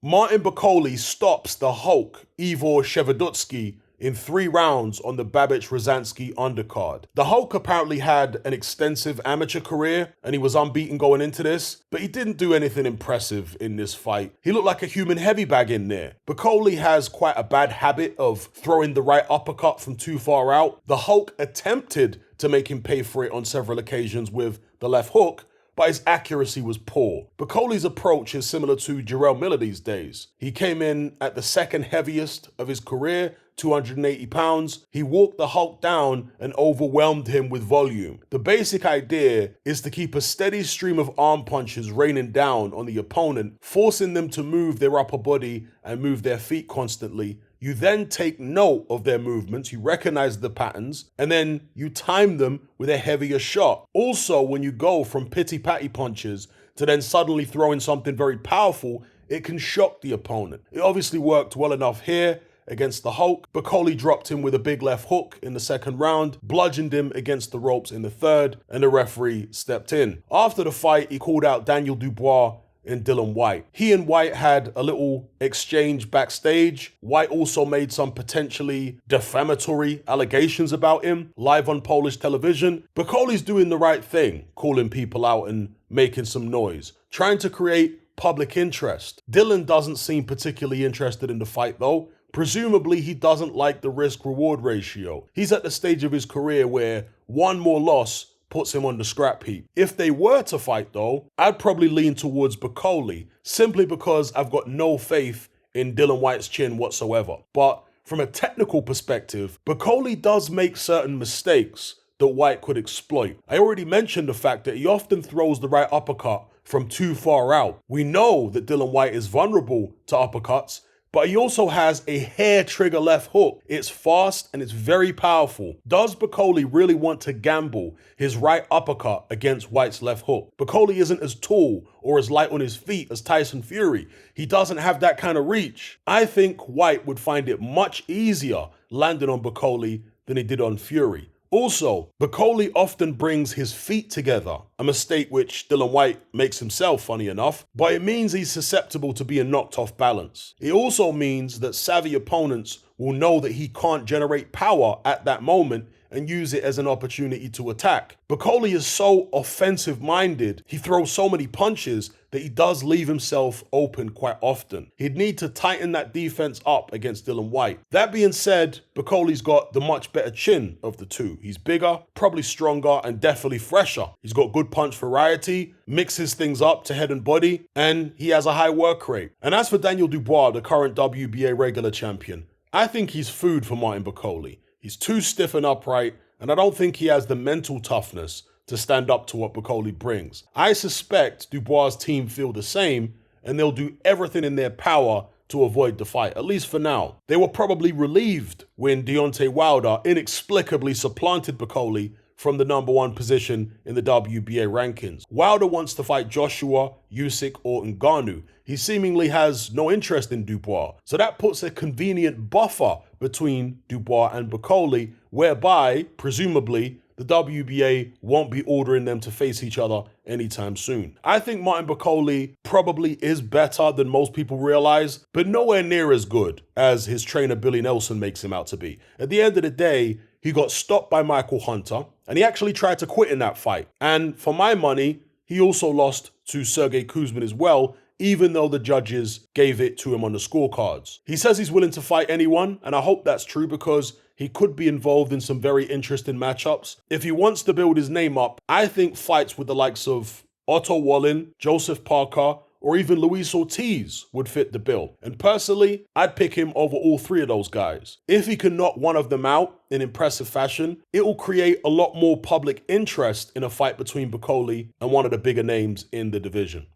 Martin Bakole stops the Hulk, Ivor Shevardutski, in 3 rounds on the Babich-Rosansky undercard. The Hulk apparently had an extensive amateur career and he was unbeaten going into this, but he didn't do anything impressive in this fight. He looked like a human heavy bag in there. Bakole has quite a bad habit of throwing the right uppercut from too far out. The Hulk attempted to make him pay for it on several occasions with the left hook, but his accuracy was poor. Bakole's approach is similar to Jarrell Miller these days. He came in at the second heaviest of his career, 280 pounds. He walked the Hulk down and overwhelmed him with volume. The basic idea is to keep a steady stream of arm punches raining down on the opponent, forcing them to move their upper body and move their feet constantly. You then take note of their movements, you recognize the patterns, and then you time them with a heavier shot. Also, when you go from pity-patty punches to then suddenly throwing something very powerful, it can shock the opponent. It obviously worked well enough here against the Hulk. Bakole dropped him with a big left hook in the second round, bludgeoned him against the ropes in the third, and the referee stepped in. After the fight, he called out Daniel Dubois and Dillian Whyte. He and Whyte had a little exchange backstage. Whyte also made some potentially defamatory allegations about him live on Polish television. Bakole's doing the right thing, calling people out and making some noise, trying to create public interest. Dillian doesn't seem particularly interested in the fight though. Presumably he doesn't like the risk-reward ratio. He's at the stage of his career where one more loss puts him on the scrap heap. If they were to fight though, I'd probably lean towards Bakole, simply because I've got no faith in Dillian Whyte's chin whatsoever. But from a technical perspective, Bakole does make certain mistakes that Whyte could exploit. I already mentioned the fact that he often throws the right uppercut from too far out. We know that Dillian Whyte is vulnerable to uppercuts, but he also has a hair trigger left hook. It's fast and it's very powerful. Does Bakole really want to gamble his right uppercut against Whyte's left hook? Bakole isn't as tall or as light on his feet as Tyson Fury. He doesn't have that kind of reach. I think Whyte would find it much easier landing on Bakole than he did on Fury. Also, Bakole often brings his feet together, a mistake which Dillian Whyte makes himself, funny enough, but it means he's susceptible to being knocked off balance. It also means that savvy opponents will know that he can't generate power at that moment and use it as an opportunity to attack. Bakole is so offensive-minded, he throws so many punches that he does leave himself open quite often. He'd need to tighten that defense up against Dillian Whyte. That being said, Bakole's got the much better chin of the two. He's bigger, probably stronger, and definitely fresher. He's got good punch variety, mixes things up to head and body, and he has a high work rate. And as for Daniel Dubois, the current WBA regular champion, I think he's food for Martin Bakole. He's too stiff and upright, and I don't think he has the mental toughness to stand up to what Bakole brings. I suspect Dubois' team feel the same, and they'll do everything in their power to avoid the fight, at least for now. They were probably relieved when Deontay Wilder inexplicably supplanted Bakole from the #1 position in the WBA rankings. Wilder wants to fight Joshua, Usyk, or Ngannou. He seemingly has no interest in Dubois. So that puts a convenient buffer between Dubois and Bakole, whereby, presumably, the WBA won't be ordering them to face each other anytime soon. I think Martin Bakole probably is better than most people realize, but nowhere near as good as his trainer Billy Nelson makes him out to be. At the end of the day, he got stopped by Michael Hunter, and he actually tried to quit in that fight. And for my money, he also lost to Sergey Kuzmin as well, even though the judges gave it to him on the scorecards. He says he's willing to fight anyone, and I hope that's true because he could be involved in some very interesting matchups. If he wants to build his name up, I think fights with the likes of Otto Wallin, Joseph Parker, or even Luis Ortiz would fit the bill. And personally, I'd pick him over all 3 of those guys. If he can knock one of them out in impressive fashion, it will create a lot more public interest in a fight between Bakole and one of the bigger names in the division.